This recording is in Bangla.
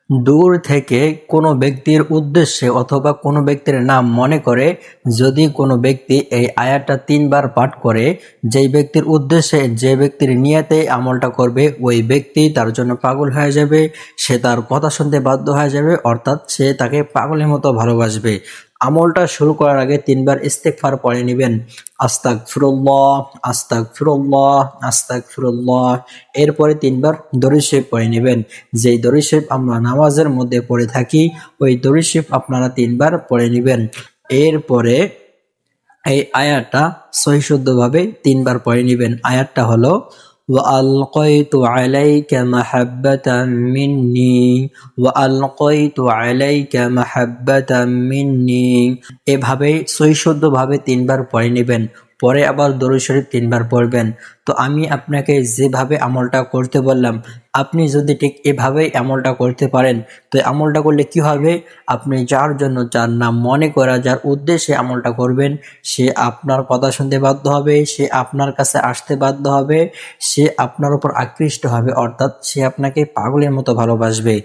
দূর থেকে কোনো ব্যক্তির উদ্দেশ্যে অথবা কোনো ব্যক্তির নাম মনে করে যদি কোনো ব্যক্তি এই আয়াতটা ৩ বার পাঠ করে, যেই ব্যক্তির উদ্দেশ্যে যে ব্যক্তির নিয়তে আমলটা করবে ওই ব্যক্তি তার জন্য পাগল হয়ে যাবে, সে তার কথা শুনতে বাধ্য হয়ে যাবে, অর্থাৎ সে তাকে পাগলের মতো ভালোবাসবে। আমলটা শুরু করার আগে ৩ বার ইস্তেগফার পড়ে নিবেন। আস্তাগফিরুল্লাহ, আস্তাগফিরুল্লাহ, আস্তাগফিরুল্লাহ। এরপরে ৩ বার দরুদ শরীফ পড়ে নিবেন। যেই দরুদ শরীফ আমরা নামাজের মধ্যে পড়ে থাকি ওই দরুদ শরীফ আপনারা ৩ বার পড়ে নিবেন। এরপরে এই আয়াতটা সহিশুদ্ধভাবে ৩ বার পড়ে নিবেন। আয়াতটা হলো ওয়ালকাইতু আলাইকা মাহাব্বাতাম মিন্নি, ওয়ালকাইতু আলাইকা মাহাব্বাতাম মিন্নি। এভাবে সহিশুদ্ধভাবে ৩ বার পড়ে নিবেন। পরে আবার দরুদ শরীফ ৩ বার পড়বেন। তো আমি আপনাকে যেভাবে আমলটা করতে বললাম, আপনি যদি ঠিক এভাবেই আমলটা করতে পারেন, তো আমলটা করলে কি হবে, আপনি যার জন্য যার নাম মনে করা যার উদ্দেশ্যে আমলটা করবেন সে আপনার কথা শুনতে বাধ্য হবে, সে আপনার কাছে আসতে বাধ্য হবে, সে আপনার উপর আকৃষ্ট হবে, অর্থাৎ সে আপনাকে পাগলের মতো ভালোবাসবে।